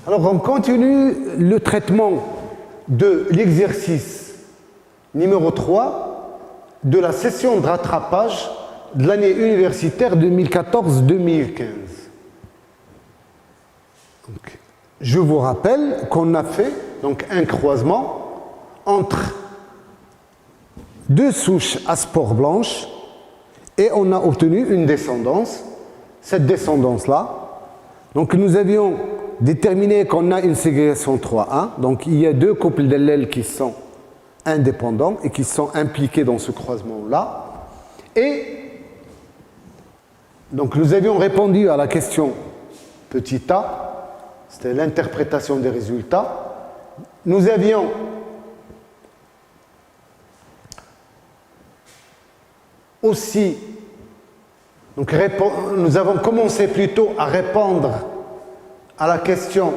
Alors, on continue le traitement de l'exercice numéro 3 de la session de rattrapage de l'année universitaire 2014-2015. Je vous rappelle qu'on a fait donc, un croisement entre deux souches à spores blanches et on a obtenu une descendance. Cette descendance-là, donc nous avions déterminé qu'on a une ségrégation 3-1, donc il y a deux couples d'allèles qui sont indépendants et qui sont impliqués dans ce croisement-là. Et donc nous avions répondu à la question petit a, c'était l'interprétation des résultats. Nous avions aussi, donc nous avons commencé plutôt à répondre à la question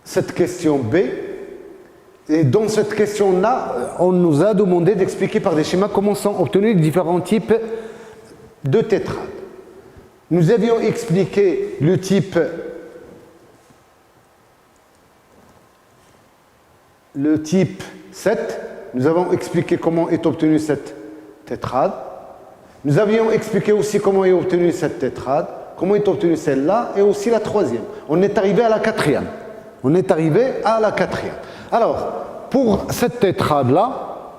cette question B. Et dans cette question-là, on nous a demandé d'expliquer par des schémas comment sont obtenus différents types de tétrades. Nous avions expliqué le type le type 7, nous avons expliqué comment est obtenue cette tétrade. Nous avions expliqué aussi comment est obtenue cette tétrade, comment est obtenue celle-là, et aussi la troisième. On est arrivé à la quatrième. On est arrivé à la quatrième. Alors, pour cette tétrade-là,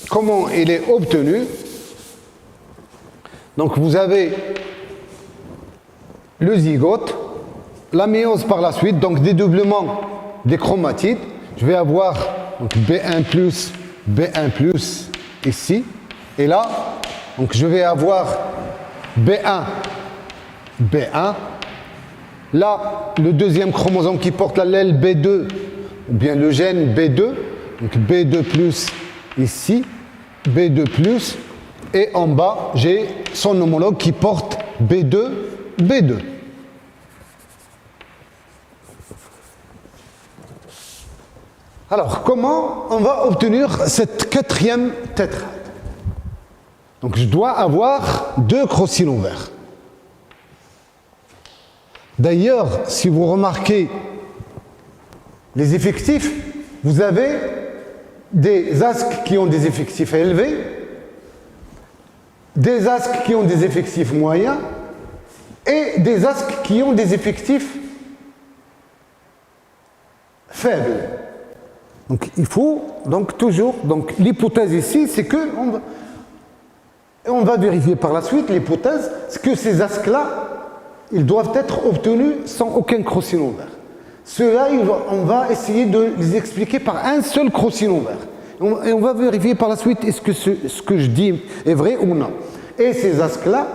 comment elle est obtenue? Donc, vous avez le zygote, la méiose par la suite, donc dédoublement des chromatides. Je vais avoir donc, B1+, ici. Et là, donc, je vais avoir B1. Là, le deuxième chromosome qui porte l'allèle B2, ou bien le gène B2, donc B2+, ici, B2+, et en bas, j'ai son homologue qui porte B2. Alors, comment on va obtenir cette quatrième tétrade? Donc, je dois avoir deux crocylons verts. D'ailleurs, si vous remarquez les effectifs, vous avez des asques qui ont des effectifs élevés, des asques qui ont des effectifs moyens et des asques qui ont des effectifs faibles. Donc il faut donc toujours, donc l'hypothèse ici, c'est que on va vérifier par la suite l'hypothèse, c'est que ces asques-là, ils doivent être obtenus sans aucun crocylon vert. Ceux-là, on va essayer de les expliquer par un seul crocylon vert. Et on va vérifier par la suite est-ce que ce que je dis est vrai ou non. Et ces asques-là,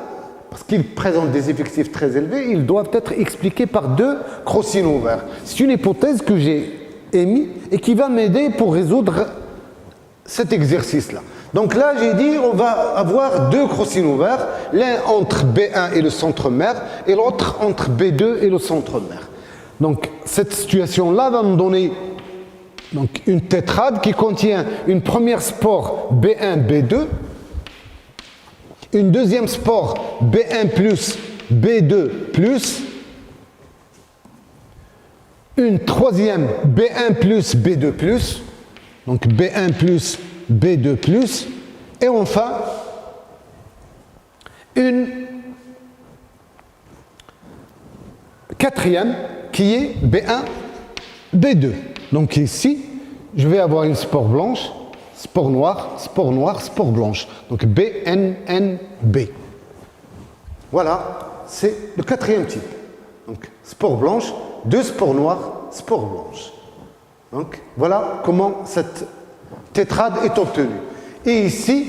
parce qu'ils présentent des effectifs très élevés, ils doivent être expliqués par deux crocylons verts. C'est une hypothèse que j'ai émise et qui va m'aider pour résoudre cet exercice-là. Donc là, j'ai dit, on va avoir deux crocylons verts, l'un entre B1 et le centre mère, et l'autre entre B2 et le centre mère. Donc cette situation-là va me donner donc, une tétrade qui contient une première spore B1, B2, une deuxième spore B1+, B2+, une troisième B1+, B2+, donc B1+, B2+, et enfin une quatrième qui est B1, B2. Donc ici, je vais avoir une spore blanche, spore noire, spore blanche. Donc BNNB. Voilà, c'est le quatrième type. Donc spore blanche, deux spores noires, spore blanche. Donc voilà comment cette tétrade est obtenue. Et ici,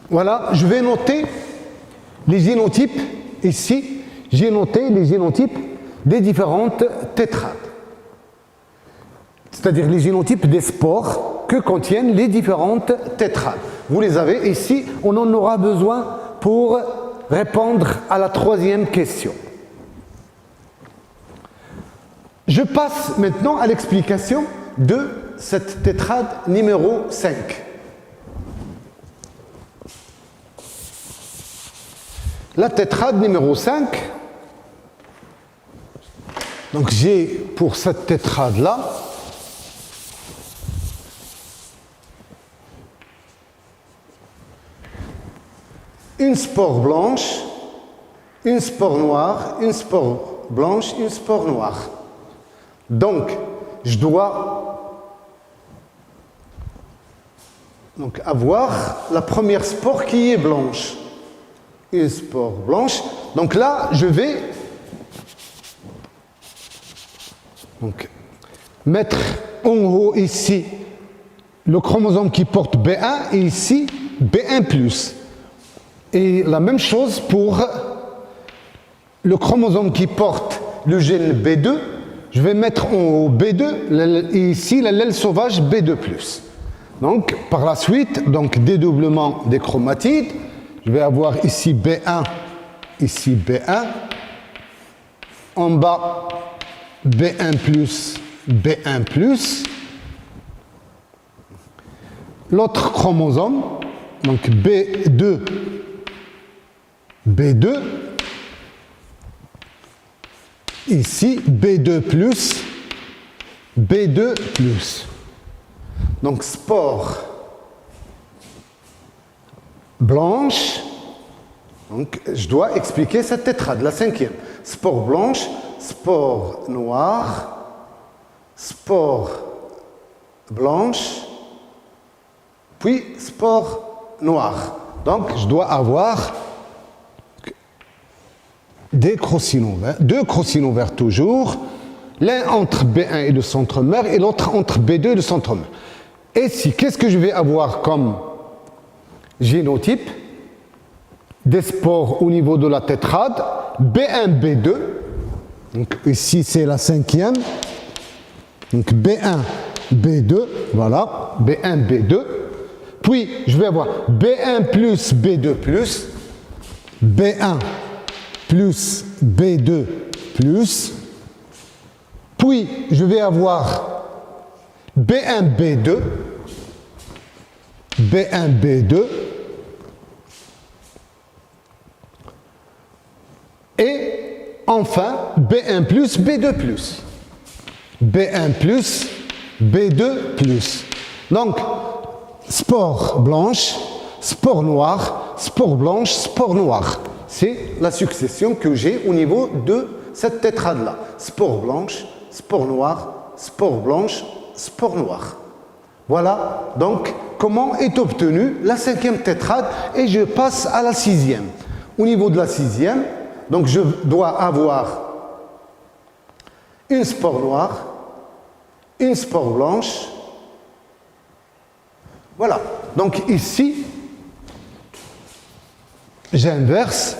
voilà, je vais noter les génotypes. Ici, j'ai noté les génotypes des différentes tétrades. C'est-à-dire les génotypes des spores que contiennent les différentes tétrades. Vous les avez ici, on en aura besoin pour répondre à la troisième question. Je passe maintenant à l'explication de cette tétrade numéro 5. La tétrade numéro 5, donc j'ai pour cette tétrade-là une spore blanche, une spore noire, une spore blanche, une spore noire. Donc, je dois avoir la première spore qui est blanche. Une spore blanche. Donc là, je vais mettre en haut ici le chromosome qui porte B1 et ici B1+. Et la même chose pour le chromosome qui porte le gène B2. Je vais mettre en haut B2 et ici l'allèle sauvage B2+. Donc, par la suite, dédoublement des chromatides. Je vais avoir ici B1, ici B1. En bas, B1+, B1+. L'autre chromosome, donc B2, B2. Ici, B2+, B2+. Donc, spore blanche. Donc, je dois expliquer cette tétrade, la cinquième. Spore blanche, spore noire, spore blanche, puis spore noire. Donc, je dois avoir deux crocinovaires toujours, l'un entre B1 et le centromère et l'autre entre B2 et le centromère. Et si, qu'est-ce que je vais avoir comme génotype? Des spores au niveau de la tétrade, B1, B2. Donc ici c'est la cinquième. Donc B1, B2, voilà, B1, B2. Puis je vais avoir B1 plus B2 plus, B1 plus B2 plus, puis je vais avoir B1, B2, B1, B2, et enfin B1 plus B2 plus, B1 plus B2 plus. Donc, spore blanche, spore noire, spore blanche, spore noire. C'est la succession que j'ai au niveau de cette tétrade-là. Spore blanche, spore noire, spore blanche, spore noire. Voilà donc comment est obtenue la cinquième tétrade et je passe à la sixième. Au niveau de la sixième, donc je dois avoir une spore noire, une spore blanche. Voilà. Donc ici, j'inverse.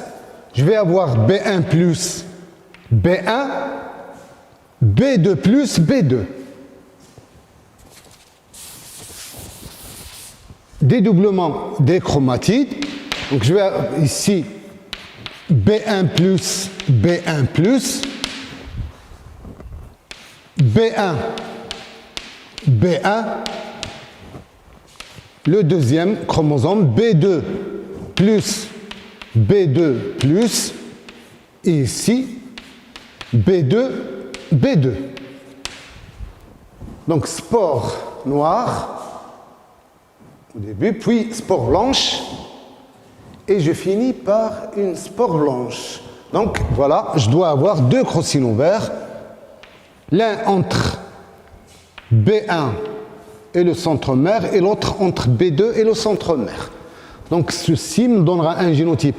Je vais avoir B1 plus B1, B2 plus B2. Dédoublement des chromatides. Donc je vais avoir ici B1 plus B1 plus, B1, B1, le deuxième chromosome B2 plus B2 plus, et ici B2, B2. Donc spore noire au début, puis spore blanche, et je finis par une spore blanche. Donc voilà, je dois avoir deux crocinovaires, l'un entre B1 et le centromère, et l'autre entre B2 et le centromère. Donc ceci me donnera un génotype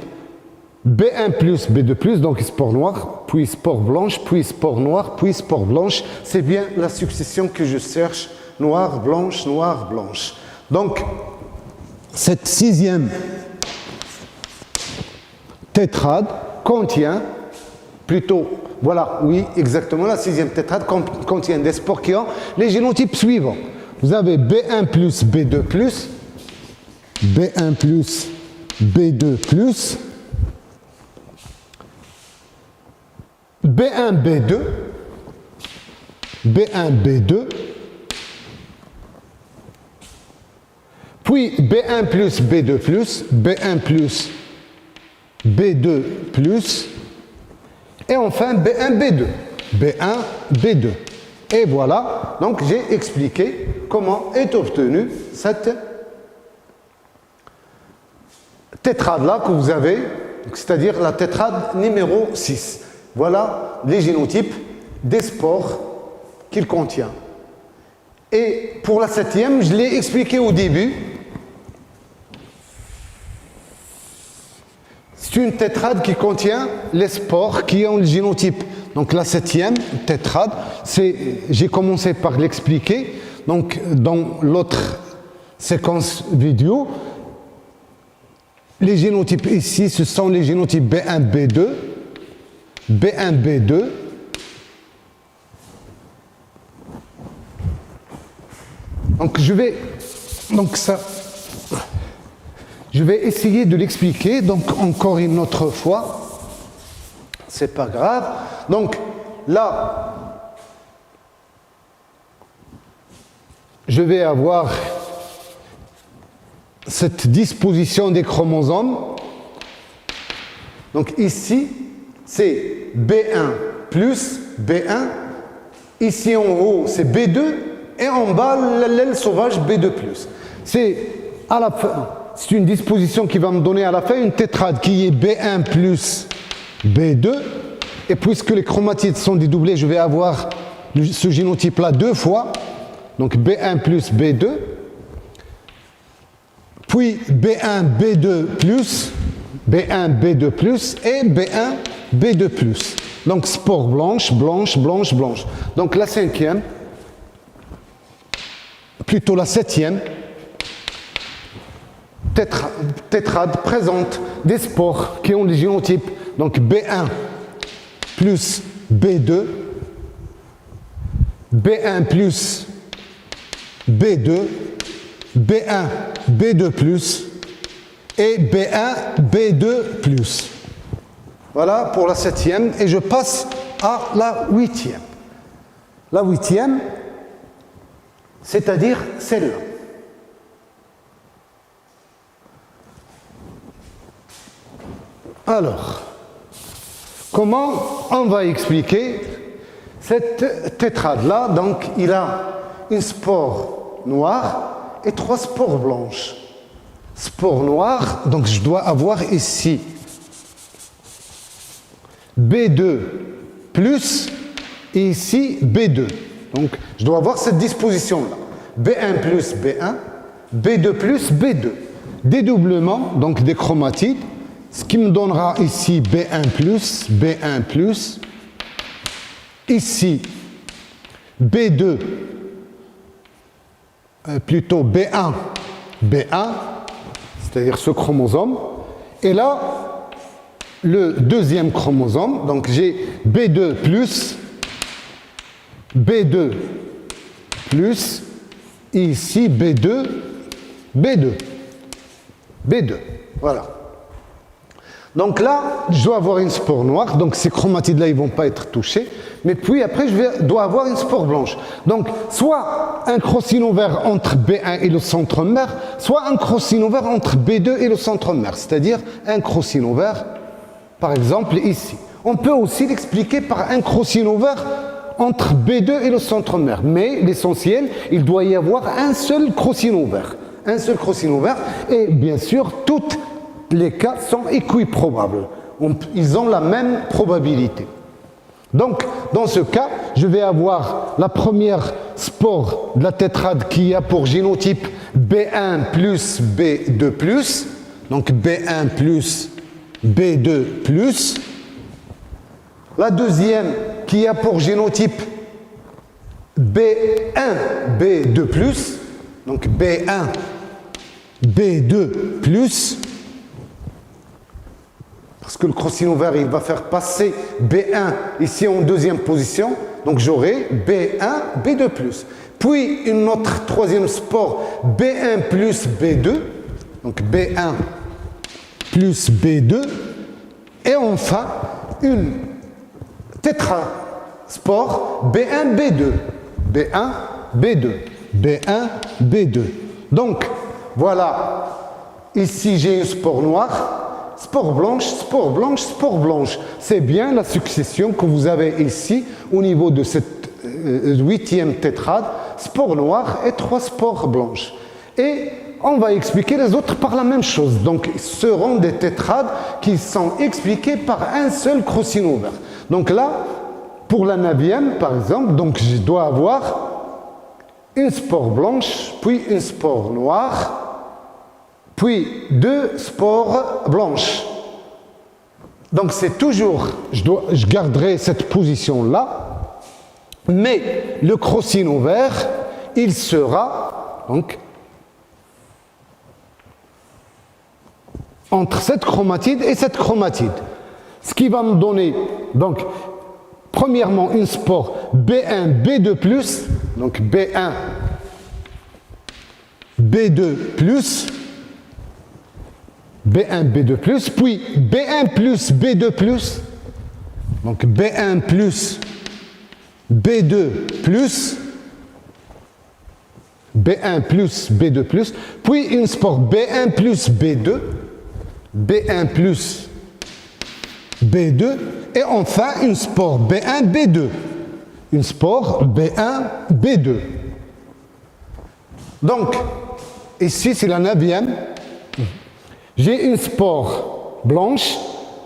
B1 plus B2 plus, donc spore noire, puis spore blanche, puis spore noire, puis spore blanche. C'est bien la succession que je cherche, noire, blanche, noire, blanche. Donc cette sixième tétrade contient plutôt, voilà, oui, exactement, la sixième tétrade contient des spores qui ont les génotypes suivants. Vous avez B1 plus B2 plus, B1 plus B2 plus, B1 B2, B1 B2, puis B1 plus B2 plus, B1 plus B2 plus, et enfin B1, B2, B1, B2. Et voilà, donc j'ai expliqué comment est obtenue cette tétrade-là que vous avez, c'est-à-dire la tétrade numéro 6. Voilà les génotypes des spores qu'il contient. Et pour la septième, je l'ai expliqué au début, c'est une tétrade qui contient les spores qui ont le génotype. Donc la septième tétrade, j'ai commencé par l'expliquer. Donc dans l'autre séquence vidéo, les génotypes ici, ce sont les génotypes B1, B2, B1, B2. Donc je vais essayer de l'expliquer, donc encore une autre fois, c'est pas grave. Donc là, je vais avoir cette disposition des chromosomes. Donc ici, c'est B1 plus B1, ici en haut, c'est B2, et en bas, l'aile sauvage B2+. C'est à la fin. C'est une disposition qui va me donner à la fin une tétrade qui est B1 plus B2. Et puisque les chromatides sont dédoublés, je vais avoir ce génotype-là deux fois. Donc B1 plus B2. Puis B1 B2 plus, B1 B2 plus et B1 B2 plus. Donc spore blanche, blanche, blanche, blanche. Donc la cinquième, plutôt la septième, tétrade présente des spores qui ont les génotypes donc B1 plus B2, B1 plus B2, B1 B2 plus et B1 B2 plus. Voilà pour la septième et je passe à la huitième. La huitième, c'est-à-dire celle-là. Alors, comment on va expliquer cette tétrade-là? Donc, il a une spore noire et trois spores blanches. Spore noire, donc je dois avoir ici B2 plus et ici B2. Donc, je dois avoir cette disposition-là. B1 plus B1, B2 plus B2. Dédoublement, donc des chromatides, ce qui me donnera ici B1 plus, ici B2, plutôt B1, c'est-à-dire ce chromosome, et là, le deuxième chromosome, donc j'ai B2 plus, B2 plus, et ici B2, voilà. Donc là, je dois avoir une spore noire, donc ces chromatides-là, ils ne vont pas être touchés, mais puis après, dois avoir une spore blanche. Donc, soit un crocinover entre B1 et le centromère, soit un crocinover entre B2 et le centromère, c'est-à-dire un crocinover, par exemple, ici. On peut aussi l'expliquer par un crocinover entre B2 et le centromère, mais l'essentiel, il doit y avoir un seul crocinover, et bien sûr, toutes les cas sont équiprobables. Ils ont la même probabilité. Donc, dans ce cas, je vais avoir la première spore de la tétrade qui a pour génotype B1 plus B2 plus. Donc, B1 plus B2 plus. La deuxième qui a pour génotype B1 B2 plus. Donc, B1 B2 plus. Parce que le crocinover, il va faire passer B1 ici en deuxième position. Donc j'aurai B1, B2+. Puis une autre troisième spore, B1 plus B2. Donc B1 plus B2. Et enfin, une tétraspore B1, B2. B1, B2. B1, B2. Donc, voilà, ici j'ai une spore noire, spore blanche, spore blanche, spore blanche. C'est bien la succession que vous avez ici au niveau de cette huitième tétrade, spore noire et 3 spores blanches. Et on va expliquer les autres par la même chose. Donc, ce seront des tétrades qui sont expliqués par un seul crocino vert. Donc là, pour la 9e, par exemple, donc je dois avoir une spore blanche, puis une spore noire, puis 2 spores blanches. Donc c'est toujours, je garderai cette position-là, mais le crocino vert, il sera donc entre cette chromatide et cette chromatide. Ce qui va me donner, donc, premièrement, une spore B1, B2+, donc B1, B2+, B1, B2+, puis B1 plus B2+, donc B1 plus B2+, B1 plus B2+, puis une spore B1 plus B2, B1 plus B2, et enfin une spore B1, B2. Une spore B1, B2. Donc, ici c'est la 9e. J'ai une spore blanche,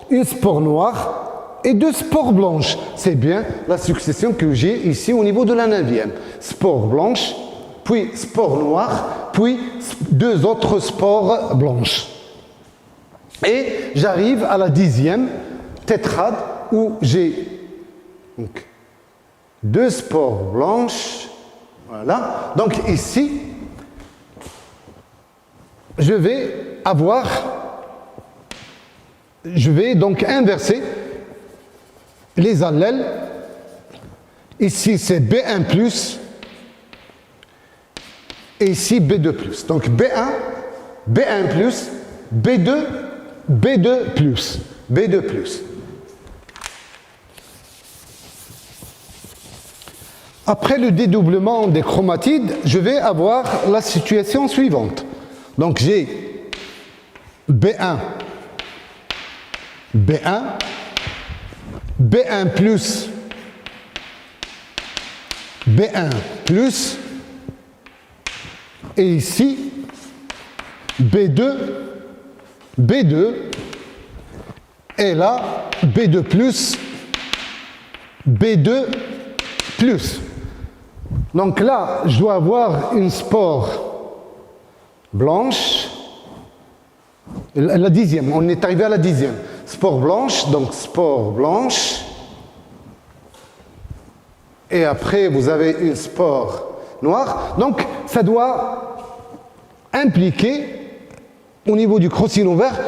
une spore noire et 2 spores blanches. C'est bien la succession que j'ai ici au niveau de la 9e. Spore blanche, puis spore noire, puis 2 autres spores blanches. Et j'arrive à la 10e tétrade où j'ai 2 spores blanches. Voilà. Donc ici, je vais donc inverser les allèles. Ici, c'est B1+, et ici, B2+. Donc B1, B1+, B2, B2+, B2+. Après le dédoublement des chromatides, je vais avoir la situation suivante. Donc j'ai B1, B1, B1 plus, B1 plus, et ici B2, B2, et là B2 plus, B2 plus. Donc là, je dois avoir une spore blanche, la 10e, on est arrivé à la 10e. Spore blanche, donc spore blanche. Et après, vous avez une spore noire. Donc, ça doit impliquer, au niveau du crocino vert,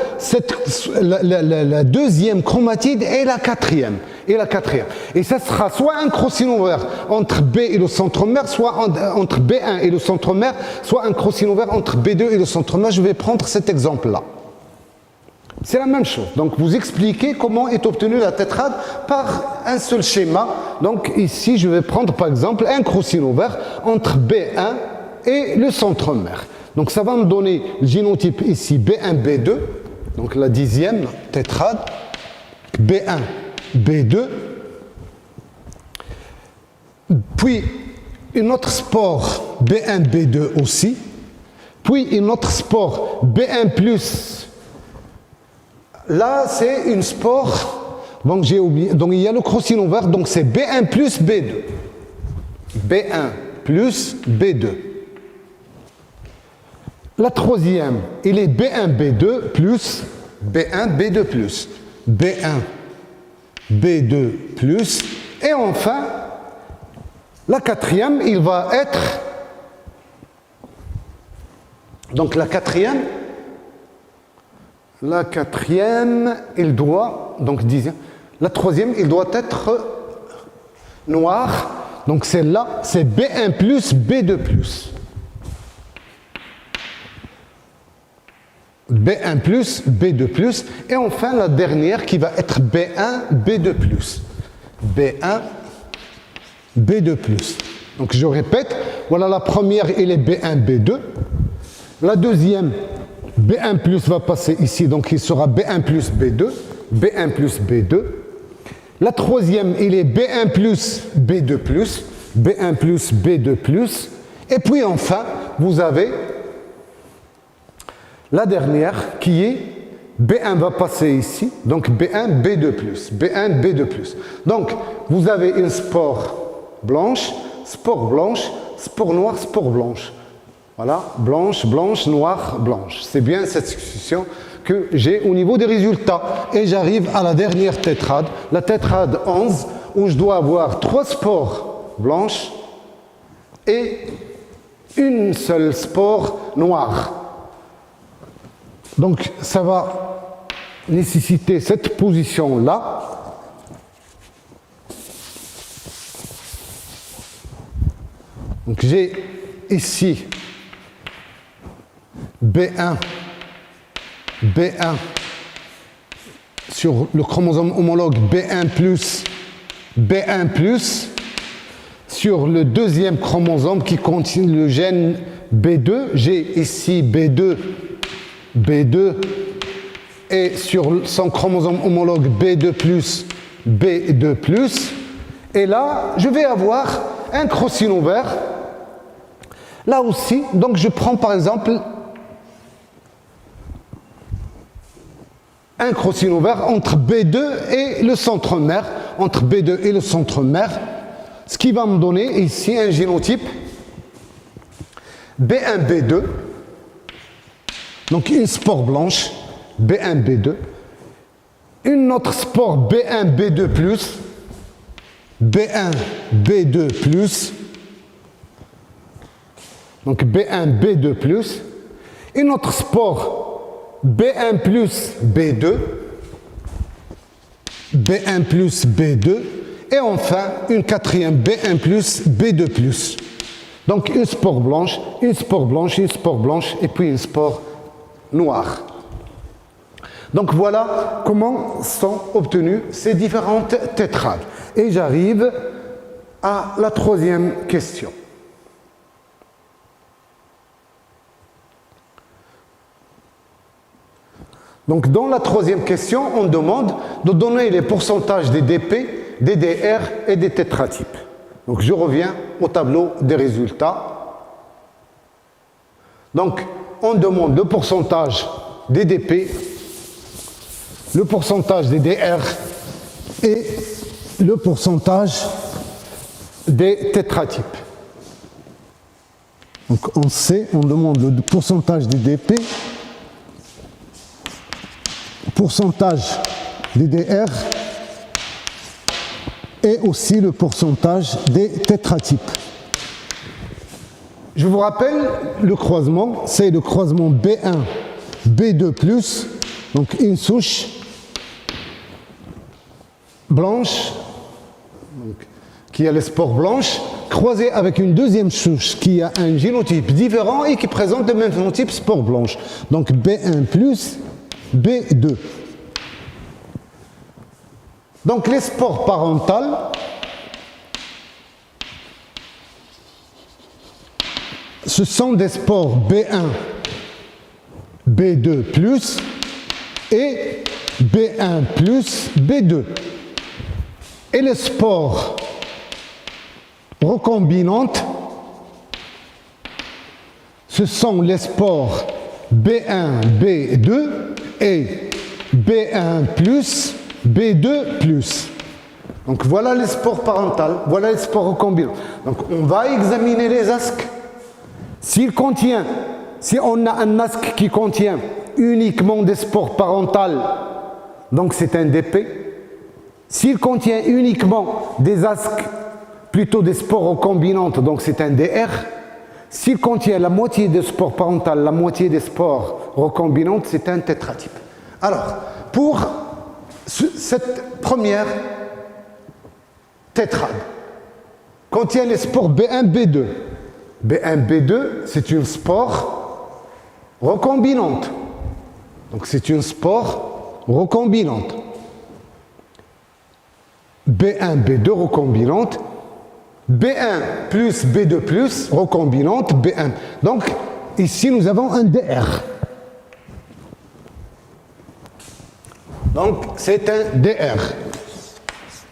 la deuxième chromatide et la quatrième. Et ça sera soit un crocino vert entre B et le centromère, soit entre B1 et le centromère, soit un crocino vert entre B2 et le centromère. Je vais prendre cet exemple-là. C'est la même chose. Donc, vous expliquez comment est obtenue la tétrade par un seul schéma. Donc, ici, je vais prendre, par exemple, un crocino vert entre B1 et le centromère. Donc, ça va me donner le génotype ici, B1, B2, donc la 10e tétrade, B1, B2, puis une autre spore B1, B2 aussi, puis une autre spore B1 plus. Là, c'est une spore, donc j'ai oublié, donc il y a le crocino vert, donc c'est B1 plus B2. B1 plus B2. La troisième, il est B1, B2 plus B1, B2 plus. B1, B2 plus. Et enfin, la quatrième, il va être, donc la quatrième, il doit, donc dixième, la troisième, il doit être noir. Donc celle-là, c'est B1 plus, B2 plus. B1 plus, B2 plus. Et enfin, la dernière qui va être B1, B2 plus. B1, B2 plus. Donc je répète, voilà la première, il est B1, B2. La deuxième, B1 plus va passer ici, donc il sera B1 plus B2, B1 plus B2. La troisième, il est B1 plus B2 plus, B1 plus B2 plus. Et puis enfin, vous avez la dernière qui est B1 va passer ici, donc B1 B2 plus, B1 B2 plus. Donc, vous avez une spore blanche, spore noire, spore blanche. Voilà, blanche, blanche, noire, blanche. C'est bien cette succession que j'ai au niveau des résultats. Et j'arrive à la dernière tétrade, la tétrade 11, où je dois avoir 3 spores blanches et une seule spore noire. Donc, ça va nécessiter cette position-là. Donc, j'ai ici B1 sur le chromosome homologue B1 plus sur le deuxième chromosome qui contient le gène B2, j'ai ici B2 et sur son chromosome homologue B2 et là je vais avoir un crocine ouvert là aussi. Donc je prends par exemple un crocine ouvert entre B2 et le centromère, entre B2 et le centromère, ce qui va me donner ici un génotype B1 B2, donc une spore blanche B1 B2, une autre spore B1 B2 plus, B1 B2 plus, donc B1 B2 plus, une autre spore B1 plus B2, B1 plus B2, et enfin une quatrième B1 plus B2 plus. Donc une spore blanche, une spore blanche, une spore blanche, et puis une spore noire. Donc voilà comment sont obtenues ces différentes tétrades. Et j'arrive à la troisième question. Donc dans la troisième question, on demande de donner les pourcentages des DP, des DR et des tétratypes. Donc je reviens au tableau des résultats. Donc on demande le pourcentage des DP, le pourcentage des DR et le pourcentage des tétratypes. Donc on sait, on demande le pourcentage des DP, pourcentage des DR et aussi le pourcentage des tétratypes. Je vous rappelle, le croisement, c'est le croisement B1, B2+, donc une souche blanche, donc, qui a les spores blanches, croisée avec une deuxième souche qui a un génotype différent et qui présente le même phénotype spore blanche. Donc B1+, B2. Donc les spores parentales ce sont des spores B1, B2+, et B1+, B2. Et les spores recombinantes, ce sont les spores B1, B2 et B1+, B2+. Donc voilà les spores parentales, voilà les spores recombinantes. Donc on va examiner les asques. Si on a un asque qui contient uniquement des spores parentales, donc c'est un DP. S'il contient uniquement des asques, plutôt des spores recombinantes, donc c'est un DR. S'il contient la moitié des spores parentales, la moitié des spores recombinantes, c'est un tétratype. Alors, pour cette première tétrade, contient les spores B1, B2. B1, B2, c'est une spore recombinante. Donc c'est une spore recombinante. B1, B2 recombinante. B1 plus B2 plus recombinante B1. Donc ici nous avons un DR. Donc c'est un DR.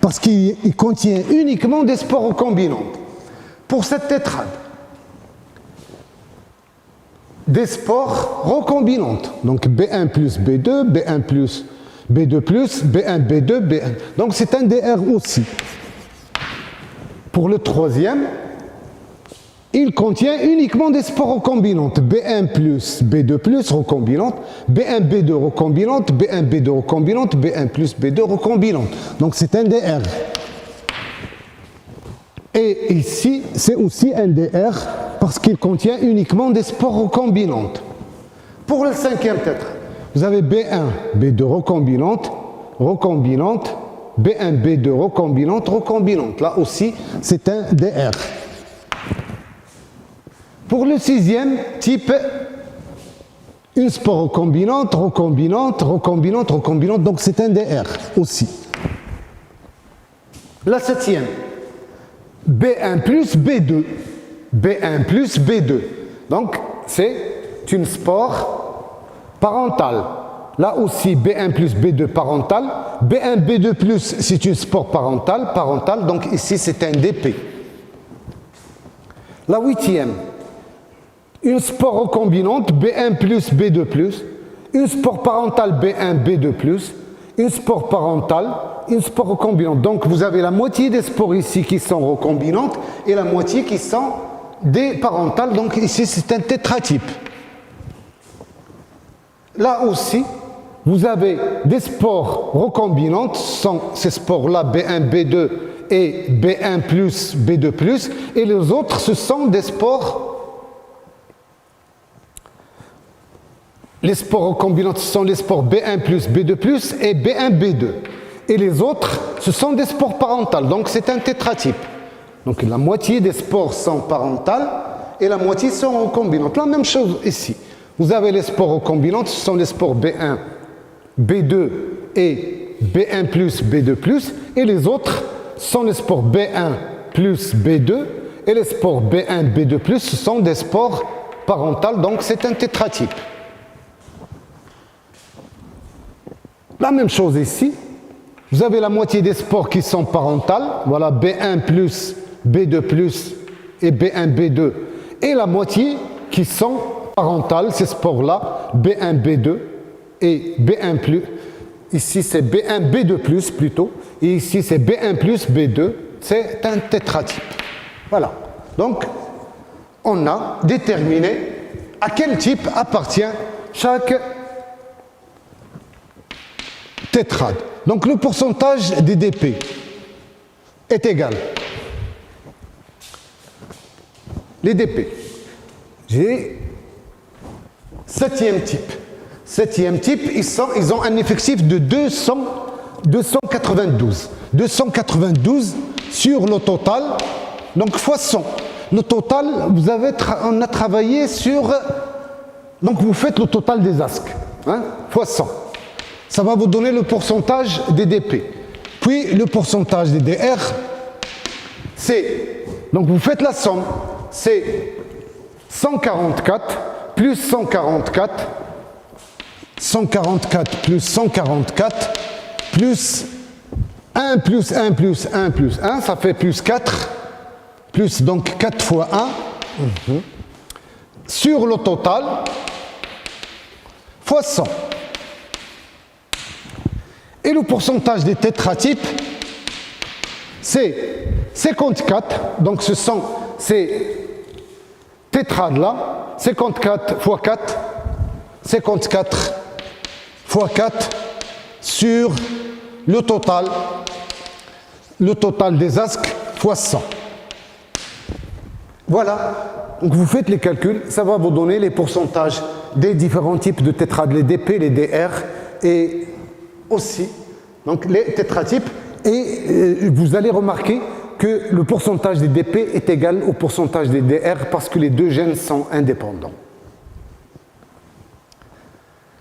Parce qu'il contient uniquement des spores recombinantes. Pour cette tétrade, des spores recombinantes. Donc B1 plus B2, B1 plus B2 plus, B1, B2, B1. Donc c'est un DR aussi. Pour le troisième, il contient uniquement des spores recombinantes. B1 plus, B2 plus recombinante, B1, B2 recombinante, B1, B2 recombinante, B1 plus, B2 recombinante. Donc c'est un DR. Et ici, c'est aussi un DR parce qu'il contient uniquement des spores recombinantes. Pour le cinquième tétrade, vous avez B1, B2 recombinante, recombinante, B1, B2 recombinante, recombinante. Là aussi, c'est un DR. Pour le sixième type, une spore recombinante, recombinante, recombinante, recombinante. Donc c'est un DR aussi. La septième, B1 plus B2, B1 plus B2. Donc c'est une spore parentale. Là aussi, B1 plus B2 parental. B1, B2 plus, c'est une spore parentale. Donc ici, c'est un DP. La huitième, une spore recombinante, B1 plus B2 plus. Une spore parentale, B1, B2 plus. Une spore parentale, une spore recombinante. Donc vous avez la moitié des spores ici qui sont recombinantes et la moitié qui sont des parentales. Donc ici, c'est un tétratype. Là aussi, vous avez des spores recombinantes, ce sont ces spores-là, B1, B2 et B1 plus, B2 plus, et les autres, ce sont des spores. Les spores recombinantes, ce sont les spores B1 plus, B2 plus et B1, B2. Et les autres, ce sont des spores parentales, donc c'est un tétratype. Donc la moitié des spores sont parentales et la moitié sont recombinantes. La même chose ici. Vous avez les spores recombinantes, ce sont les spores B1, B2 et B1 plus, B2 plus, et les autres sont les spores B1 plus, B2, et les spores B1, B2 plus, ce sont des spores parentales, donc c'est un tétratype. La même chose ici, vous avez la moitié des spores qui sont parentales, voilà B1 plus, B2 plus et B1, B2, et la moitié qui sont parentales, ces spores-là, B1, B2 et B1 plus. Ici, c'est B1, B2 plus plutôt. Et ici, c'est B1 plus, B2. C'est un tétratype. Voilà. Donc, on a déterminé à quel type appartient chaque tétrade. Donc, le pourcentage des DP est égal. Les DP. J'ai septième type. Septième type, ils ont un effectif de 292. 292 sur le total, donc fois 100. Le total, on a travaillé sur... Donc vous faites le total des asques, hein, fois 100. Ça va vous donner le pourcentage des DP. Puis le pourcentage des DR, c'est... Donc vous faites la somme, c'est 144 plus 144, 144 plus 144, plus 1 plus 1 plus 1 plus 1, ça fait plus 4, plus donc 4 fois 1, sur le total, fois 100. Et le pourcentage des tétratypes, c'est 54, donc ce sont ces tétrades-là, 54 fois 4, 54 fois 4 sur le total des asques fois 100. Voilà, donc vous faites les calculs, ça va vous donner les pourcentages des différents types de tétrades, les DP, les DR et aussi donc les tétratypes, et vous allez remarquer que le pourcentage des DP est égal au pourcentage des DR parce que les deux gènes sont indépendants.